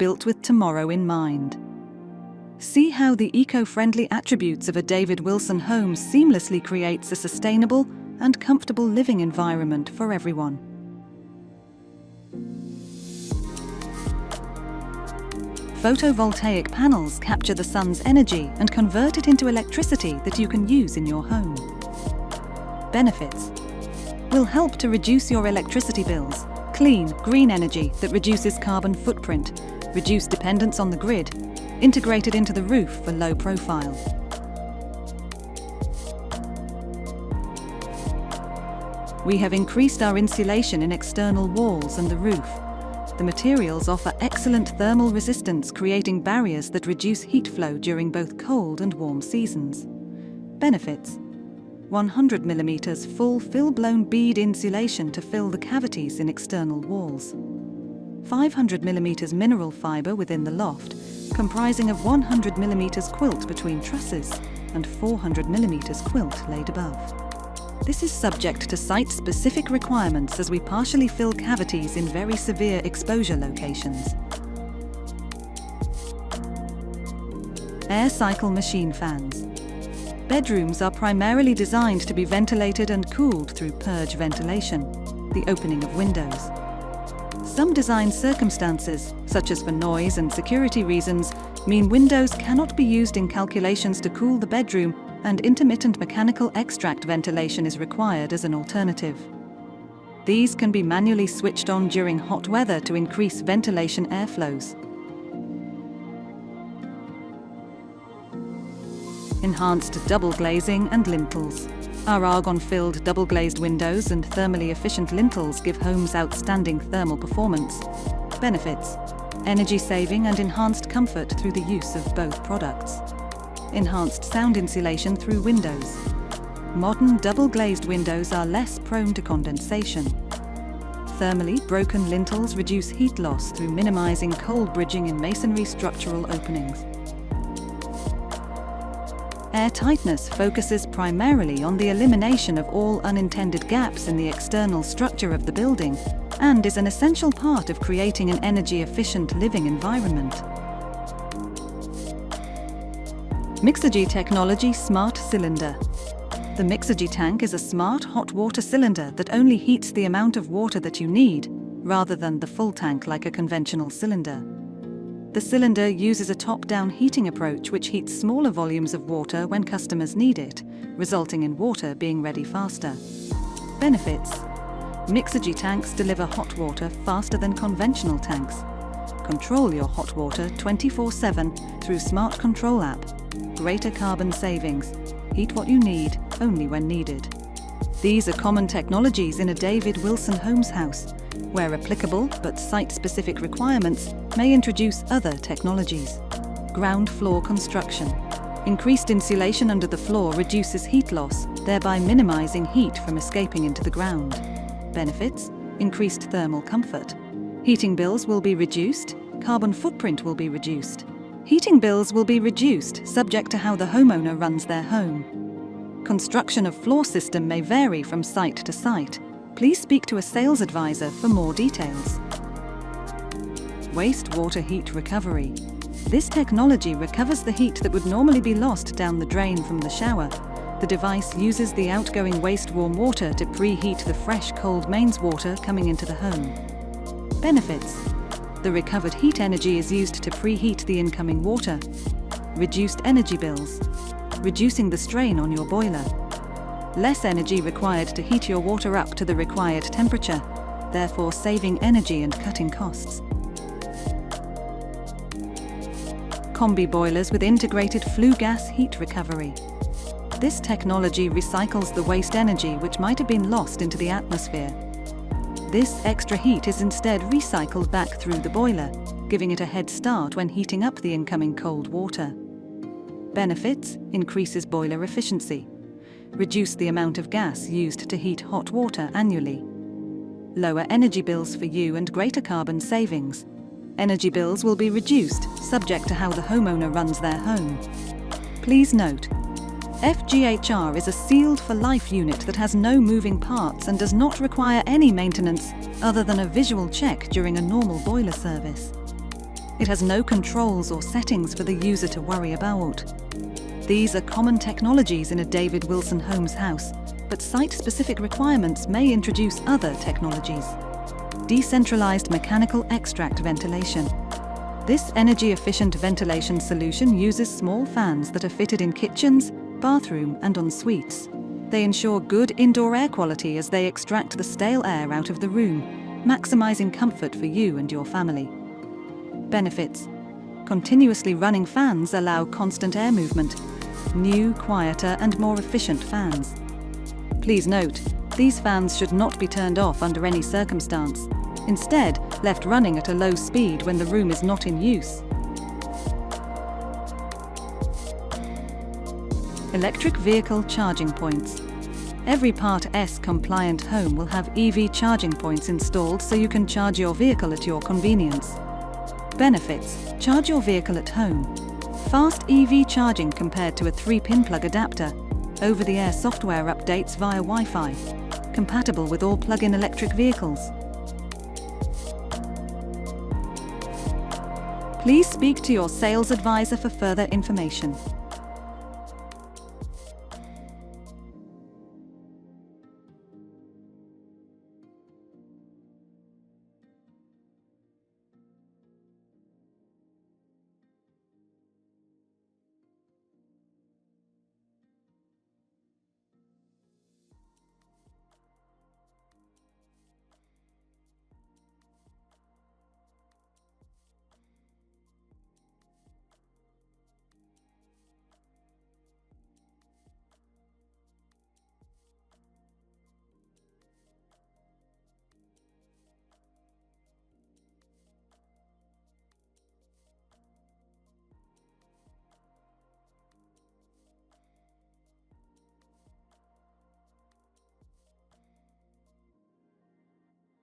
built with tomorrow in mind. See how the eco-friendly attributes of a David Wilson home seamlessly creates a sustainable and comfortable living environment for everyone. Photovoltaic panels capture the sun's energy and convert it into electricity that you can use in your home. Benefits: will help to reduce your electricity bills, clean, green energy that reduces carbon footprint, reduce dependence on the grid, integrated into the roof for low profile. We have increased our insulation in external walls and the roof. The materials offer excellent thermal resistance, creating barriers that reduce heat flow during both cold and warm seasons. Benefits: 100 mm full fill-blown bead insulation to fill the cavities in external walls. 500 mm mineral fibre within the loft, comprising of 100 mm quilt between trusses and 400 mm quilt laid above. This is subject to site-specific requirements as we partially fill cavities in very severe exposure locations. Air cycle machine fans. Bedrooms are primarily designed to be ventilated and cooled through purge ventilation, the opening of windows. Some design circumstances, such as for noise and security reasons, mean windows cannot be used in calculations to cool the bedroom, and intermittent mechanical extract ventilation is required as an alternative. These can be manually switched on during hot weather to increase ventilation airflows. Enhanced double glazing and lintels. Our argon-filled double-glazed windows and thermally efficient lintels give homes outstanding thermal performance. Benefits: energy saving and enhanced comfort through the use of both products. Enhanced sound insulation through windows. Modern double-glazed windows are less prone to condensation. Thermally broken lintels reduce heat loss through minimizing cold bridging in masonry structural openings. Air tightness focuses primarily on the elimination of all unintended gaps in the external structure of the building and is an essential part of creating an energy-efficient living environment. Mixergy Technology Smart Cylinder. The Mixergy tank is a smart hot water cylinder that only heats the amount of water that you need, rather than the full tank like a conventional cylinder. The cylinder uses a top-down heating approach which heats smaller volumes of water when customers need it, resulting in water being ready faster. Benefits: Mixergy tanks deliver hot water faster than conventional tanks. Control your hot water 24/7 through Smart Control app. Greater carbon savings. Heat what you need, only when needed. These are common technologies in a David Wilson Homes house. Where applicable, but site-specific requirements may introduce other technologies. Ground floor construction. Increased insulation under the floor reduces heat loss, thereby minimizing heat from escaping into the ground. Benefits: increased thermal comfort. Heating bills will be reduced, carbon footprint will be reduced. Heating bills will be reduced, subject to how the homeowner runs their home. Construction of floor system may vary from site to site. Please speak to a sales advisor for more details. Wastewater heat recovery. This technology recovers the heat that would normally be lost down the drain from the shower. The device uses the outgoing waste warm water to preheat the fresh cold mains water coming into the home. Benefits: the recovered heat energy is used to preheat the incoming water. Reduced energy bills. Reducing the strain on your boiler. Less energy required to heat your water up to the required temperature, therefore saving energy and cutting costs. Combi boilers with integrated flue gas heat recovery. This technology recycles the waste energy which might have been lost into the atmosphere. This extra heat is instead recycled back through the boiler, giving it a head start when heating up the incoming cold water. Benefits: increases boiler efficiency. Reduce the amount of gas used to heat hot water annually. Lower energy bills for you and greater carbon savings. Energy bills will be reduced, subject to how the homeowner runs their home. Please note, FGHR is a sealed-for-life unit that has no moving parts and does not require any maintenance other than a visual check during a normal boiler service. It has no controls or settings for the user to worry about. These are common technologies in a David Wilson Homes house, but site-specific requirements may introduce other technologies. Decentralized mechanical extract ventilation. This energy-efficient ventilation solution uses small fans that are fitted in kitchens, bathroom and en suites. They ensure good indoor air quality as they extract the stale air out of the room, maximizing comfort for you and your family. Benefits. Continuously running fans allow constant air movement. New, quieter and more efficient fans. Please note, these fans should not be turned off under any circumstance. Instead, left running at a low speed when the room is not in use. Electric vehicle charging points. Every Part S compliant home will have EV charging points installed so you can charge your vehicle at your convenience. Benefits. Charge your vehicle at home. Fast EV charging compared to a 3-pin plug adapter. Over-the-air software updates via Wi-Fi. Compatible with all plug-in electric vehicles. Please speak to your sales advisor for further information.